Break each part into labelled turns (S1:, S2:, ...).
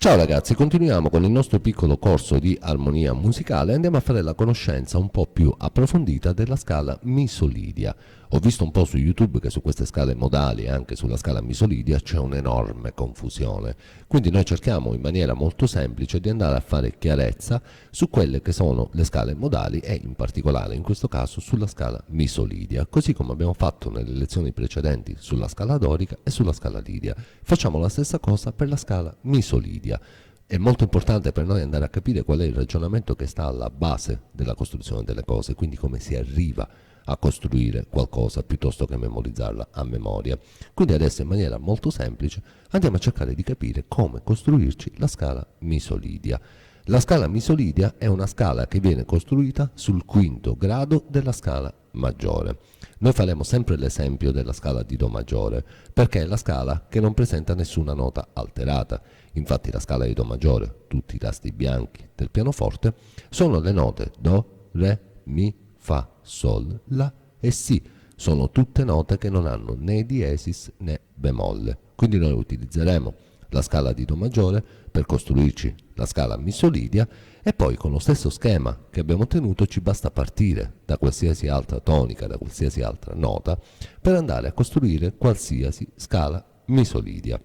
S1: Ciao ragazzi, continuiamo con il nostro piccolo corso di armonia musicale e andiamo a fare la conoscenza un po' più approfondita della scala misolidia. Ho visto un po' su YouTube che su queste scale modali e anche sulla scala misolidia c'è un'enorme confusione, quindi noi cerchiamo in maniera molto semplice di andare a fare chiarezza su quelle che sono le scale modali e in particolare in questo caso sulla scala misolidia, così come abbiamo fatto nelle lezioni precedenti sulla scala dorica e sulla scala lidia. Facciamo la stessa cosa per la scala misolidia. È molto importante per noi andare a capire qual è il ragionamento che sta alla base della costruzione delle cose, quindi come si arriva a costruire qualcosa piuttosto che memorizzarla a memoria. Quindi adesso in maniera molto semplice andiamo a cercare di capire come costruirci la scala misolidia. La scala misolidia è una scala che viene costruita sul quinto grado della scala maggiore. Noi faremo sempre l'esempio della scala di Do maggiore, perché è la scala che non presenta nessuna nota alterata. Infatti la scala di Do maggiore, tutti i tasti bianchi del pianoforte, sono le note Do, Re, Mi, Fa, Sol, La e Si. Sono tutte note che non hanno né diesis né bemolle. Quindi noi utilizzeremo la scala di Do maggiore per costruirci la scala misolidia e poi con lo stesso schema che abbiamo ottenuto ci basta partire da qualsiasi altra tonica, da qualsiasi altra nota per andare a costruire qualsiasi scala misolidia.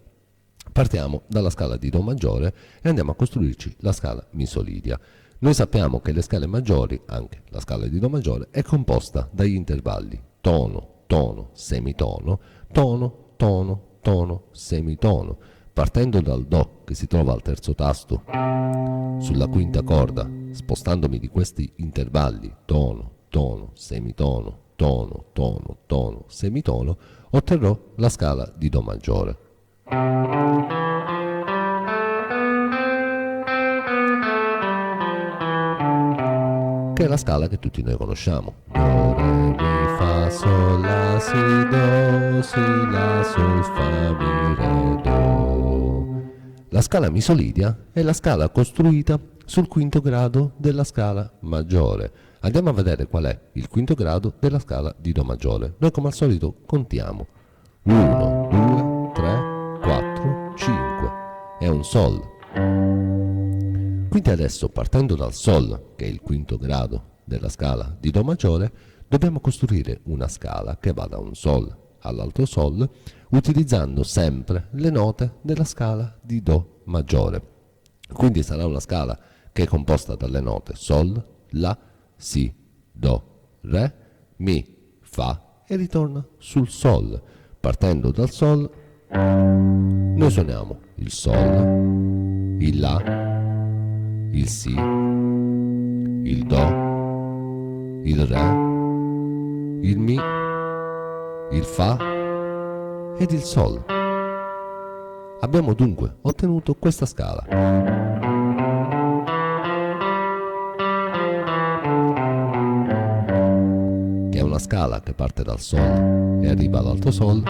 S1: Partiamo dalla scala di Do maggiore e andiamo a costruirci la scala misolidia. Noi sappiamo che le scale maggiori, anche la scala di Do maggiore, è composta dagli intervalli tono, tono, semitono, tono, tono, tono, semitono. Partendo dal Do che si trova al terzo tasto sulla quinta corda, spostandomi di questi intervalli tono, tono, semitono, tono, tono, tono, semitono, otterrò la scala di Do maggiore. Che è la scala che tutti noi conosciamo. Do, Re, Mi, Fa, Sol, La, Si, Do, Si, La, Sol, Fa, Mi, Re, Do. La scala misolidia è la scala costruita sul quinto grado della scala maggiore. Andiamo a vedere qual è il quinto grado della scala di Do maggiore. Noi come al solito contiamo 1, 2, 3, 4, 5. È un Sol. Quindi adesso, partendo dal Sol, che è il quinto grado della scala di Do maggiore, dobbiamo costruire una scala che va da un Sol all'altro Sol, utilizzando sempre le note della scala di Do maggiore. Quindi sarà una scala che è composta dalle note Sol, La, Si, Do, Re, Mi, Fa e ritorna sul Sol. Partendo dal Sol, noi suoniamo il Sol, il La, il Si, il Do, il Re, il Mi, il Fa ed il Sol. Abbiamo dunque ottenuto questa scala. Che è una scala che parte dal Sol e arriva all'alto Sol,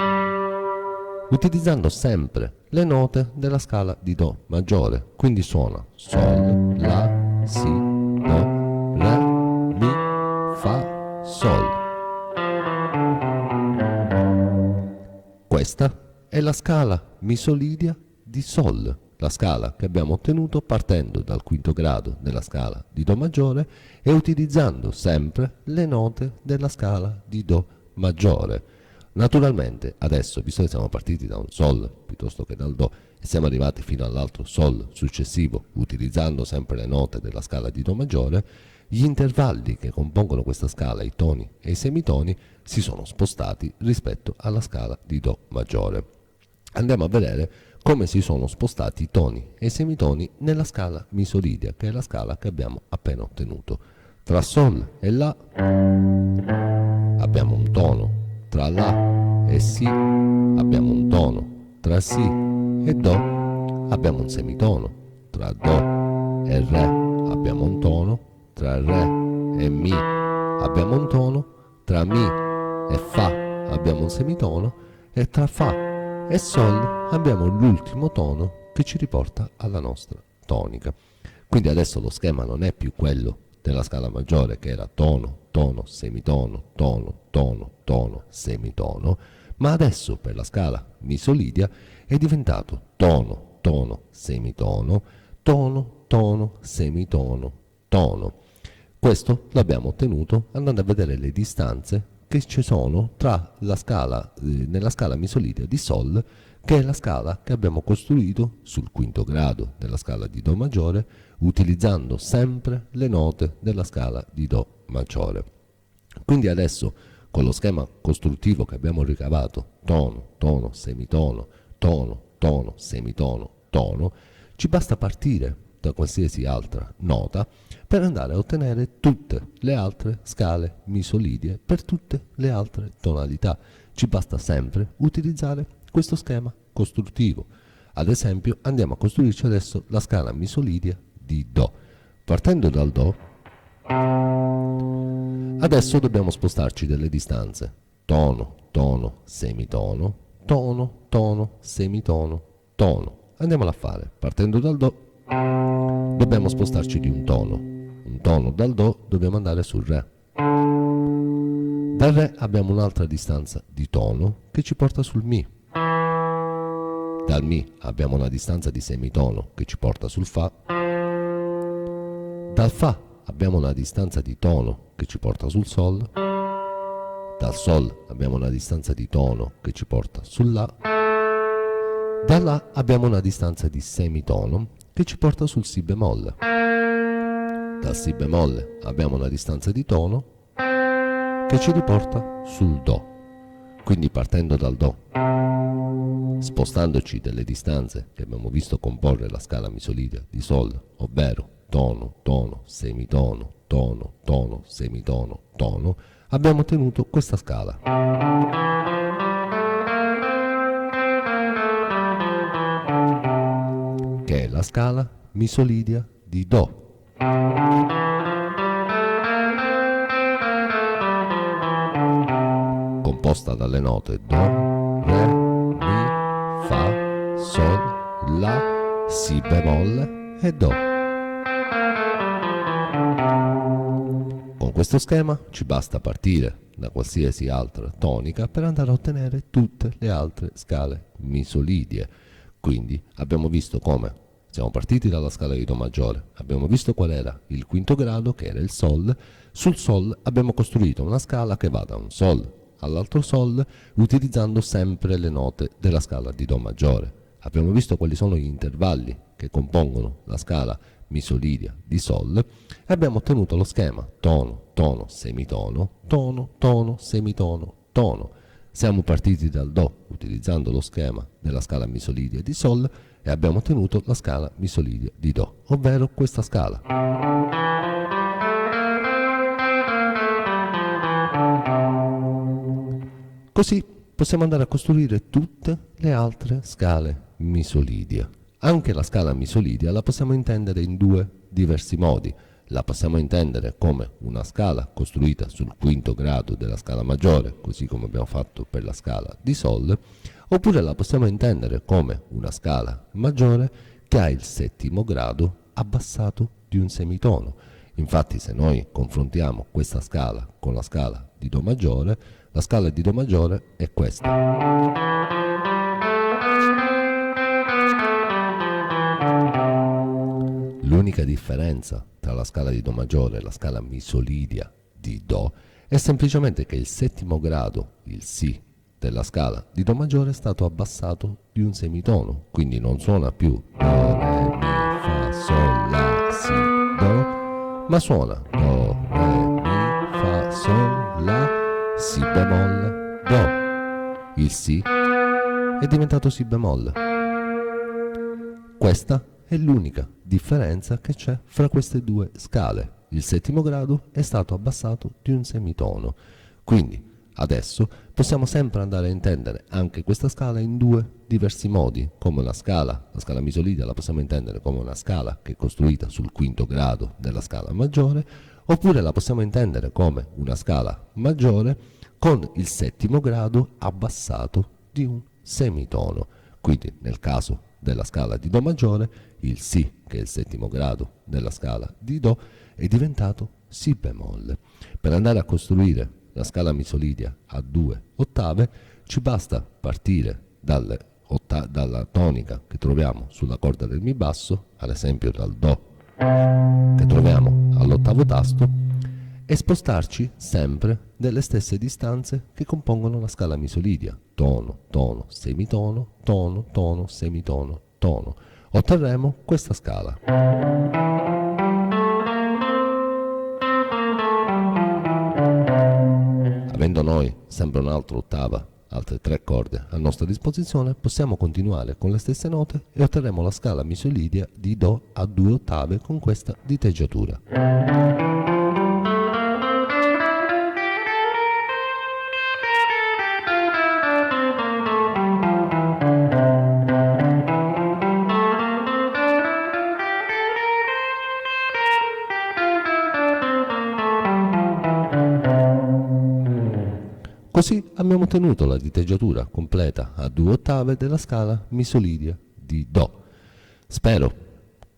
S1: utilizzando sempre le note della scala di Do maggiore. Quindi suona Sol, La, Si, Do, Re, Mi, Fa, Sol. Questa è la scala misolidia di Sol, la scala che abbiamo ottenuto partendo dal quinto grado della scala di Do maggiore e utilizzando sempre le note della scala di Do maggiore. Naturalmente adesso, visto che siamo partiti da un Sol piuttosto che dal Do e siamo arrivati fino all'altro Sol successivo utilizzando sempre le note della scala di Do maggiore, gli intervalli che compongono questa scala, i toni e i semitoni, si sono spostati rispetto alla scala di Do maggiore. Andiamo a vedere come si sono spostati i toni e i semitoni nella scala misolidia, che è la scala che abbiamo appena ottenuto. Tra Sol e La abbiamo un tono, tra La e Si abbiamo un tono, tra Si e Do abbiamo un semitono, tra Do e Re abbiamo un tono, tra Re e Mi abbiamo un tono, tra Mi e Fa abbiamo un semitono e tra Fa e Sol abbiamo l'ultimo tono che ci riporta alla nostra tonica. Quindi adesso lo schema non è più quello della scala maggiore che era tono, tono, semitono, tono, tono, tono, semitono, ma adesso per la scala misolidia è diventato tono, tono, semitono, tono, tono, semitono, tono. Questo l'abbiamo ottenuto andando a vedere le distanze che ci sono tra la scala, nella scala misolidia di Sol, che è la scala che abbiamo costruito sul quinto grado della scala di Do maggiore, utilizzando sempre le note della scala di Do maggiore. Quindi adesso, con lo schema costruttivo che abbiamo ricavato, tono, tono, semitono, tono, tono, semitono, tono, ci basta partire da qualsiasi altra nota per andare a ottenere tutte le altre scale misolidie per tutte le altre tonalità. Ci basta sempre utilizzare questo schema costruttivo. Ad esempio, andiamo a costruirci adesso la scala misolidia di Do. Partendo dal Do, adesso dobbiamo spostarci delle distanze. Tono, tono, semitono, tono, tono, semitono, tono. Andiamolo a fare. Partendo dal Do, dobbiamo spostarci di un tono. Un tono dal Do dobbiamo andare sul Re. Dal Re abbiamo un'altra distanza di tono che ci porta sul Mi. Dal Mi abbiamo una distanza di semitono che ci porta sul Fa. Dal Fa abbiamo una distanza di tono che ci porta sul Sol. Dal Sol abbiamo una distanza di tono che ci porta sul La. Da La abbiamo una distanza di semitono che ci porta sul Si bemolle. Dal Si bemolle abbiamo una distanza di tono che ci riporta sul Do. Quindi partendo dal Do, spostandoci delle distanze che abbiamo visto comporre la scala misolidia di Sol, ovvero tono, tono, semitono, tono, tono, semitono, tono, abbiamo ottenuto questa scala. Che è la scala misolidia di Do. Composta dalle note Do, Re, Mi, Fa, Sol, La, Si bemolle e Do. Con questo schema ci basta partire da qualsiasi altra tonica per andare a ottenere tutte le altre scale misolidie. Quindi abbiamo visto come siamo partiti dalla scala di Do maggiore, abbiamo visto qual era il quinto grado, che era il Sol. Sul Sol abbiamo costruito una scala che va da un Sol all'altro Sol, utilizzando sempre le note della scala di Do maggiore. Abbiamo visto quali sono gli intervalli che compongono la scala misolidia di Sol e abbiamo ottenuto lo schema tono, tono, semitono, tono, tono, semitono, tono. Siamo partiti dal Do utilizzando lo schema della scala misolidia di Sol e abbiamo ottenuto la scala misolidia di Do, ovvero questa scala. Così possiamo andare a costruire tutte le altre scale misolidie. Anche la scala misolidia la possiamo intendere in due diversi modi. La possiamo intendere come una scala costruita sul quinto grado della scala maggiore, così come abbiamo fatto per la scala di Sol, oppure la possiamo intendere come una scala maggiore che ha il settimo grado abbassato di un semitono. Infatti, se noi confrontiamo questa scala con la scala di Do maggiore, la scala di Do maggiore è questa. L'unica differenza tra la scala di Do maggiore e la scala misolidia di Do è semplicemente che il settimo grado, il Si, della scala di Do maggiore è stato abbassato di un semitono, quindi non suona più Do, Re, Mi, Fa, Sol, La, Si, Do, ma suona Do, Re, Mi, Fa, Sol, La, Si bemolle, Do. Il Si è diventato Si bemolle. Questa è l'unica differenza che c'è fra queste due scale. Il settimo grado è stato abbassato di un semitono. Quindi adesso possiamo sempre andare a intendere anche questa scala in due diversi modi, come la scala misolidia la possiamo intendere come una scala che è costruita sul quinto grado della scala maggiore, oppure la possiamo intendere come una scala maggiore con il settimo grado abbassato di un semitono. Quindi nel caso della scala di Do maggiore, il Si, che è il settimo grado della scala di Do, è diventato Si bemolle. Per andare a costruire la scala misolidia a due ottave ci basta partire dalle dalla tonica che troviamo sulla corda del Mi basso, ad esempio dal Do che troviamo all'ottavo tasto, e spostarci sempre delle stesse distanze che compongono la scala misolidia: tono, tono, semitono, tono, tono, semitono, tono. Otterremo questa scala. Avendo noi sempre un'altra ottava, altre 3 corde a nostra disposizione, possiamo continuare con le stesse note e otterremo la scala misolidia di Do a 2 ottave con questa diteggiatura. Così abbiamo ottenuto la diteggiatura completa a 2 ottave della scala misolidia di Do. Spero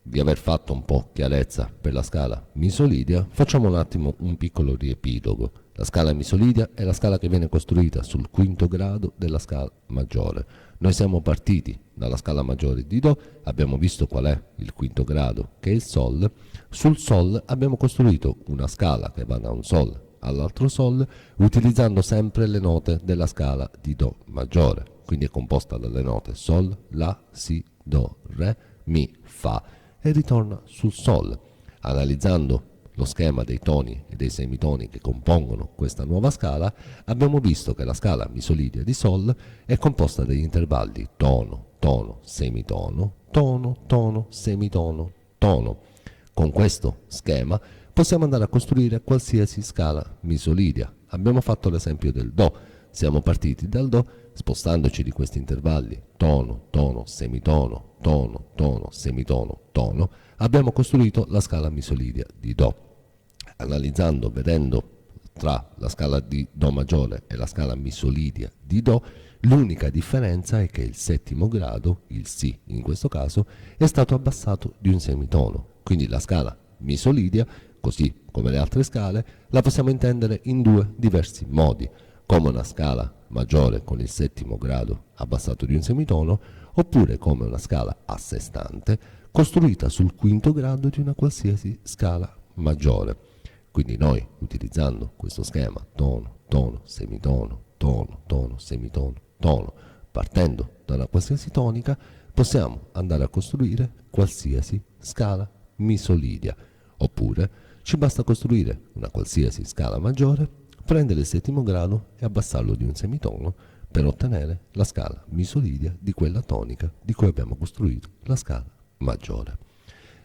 S1: di aver fatto un po' chiarezza per la scala misolidia. Facciamo un attimo un piccolo riepilogo. La scala misolidia è la scala che viene costruita sul quinto grado della scala maggiore. Noi siamo partiti dalla scala maggiore di Do, abbiamo visto qual è il quinto grado, che è il Sol. Sul Sol abbiamo costruito una scala che va da un Sol all'altro Sol, utilizzando sempre le note della scala di Do maggiore, quindi è composta dalle note Sol, La, Si, Do, Re, Mi, Fa, e ritorna sul Sol. Analizzando lo schema dei toni e dei semitoni che compongono questa nuova scala, abbiamo visto che la scala misolidia di Sol è composta dagli intervalli tono, tono, semitono, tono, tono, semitono, tono. Con questo schema possiamo andare a costruire qualsiasi scala misolidia. Abbiamo fatto l'esempio del Do. Siamo partiti dal Do, spostandoci di questi intervalli tono, tono, semitono, tono, tono, semitono, tono. Abbiamo costruito la scala misolidia di Do. Analizzando, vedendo tra la scala di Do maggiore e la scala misolidia di Do, l'unica differenza è che il settimo grado, il Si in questo caso, è stato abbassato di un semitono. Quindi la scala misolidia, così come le altre scale, la possiamo intendere in 2 diversi modi: come una scala maggiore con il settimo grado abbassato di un semitono, oppure come una scala a sé stante costruita sul quinto grado di una qualsiasi scala maggiore. Quindi noi, utilizzando questo schema tono, tono, semitono, tono, tono, semitono, tono, partendo da una qualsiasi tonica, possiamo andare a costruire qualsiasi scala misolidia. Oppure ci basta costruire una qualsiasi scala maggiore, prendere il settimo grado e abbassarlo di un semitono per ottenere la scala misolidia di quella tonica di cui abbiamo costruito la scala maggiore.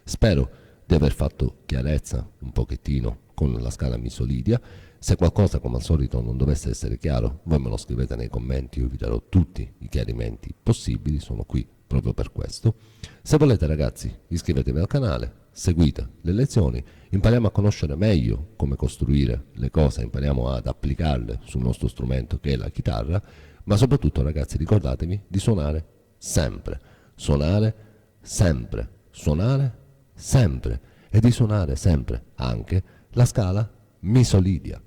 S1: Spero di aver fatto chiarezza un pochettino con la scala misolidia. Se qualcosa, come al solito, non dovesse essere chiaro, voi me lo scrivete nei commenti, io vi darò tutti i chiarimenti possibili, sono qui proprio per questo. Se volete, ragazzi, iscrivetevi al canale, seguite le lezioni, impariamo a conoscere meglio come costruire le cose, impariamo ad applicarle sul nostro strumento che è la chitarra, ma soprattutto, ragazzi, ricordatevi di suonare sempre, suonare sempre, suonare sempre, e di suonare sempre anche la scala misolidia.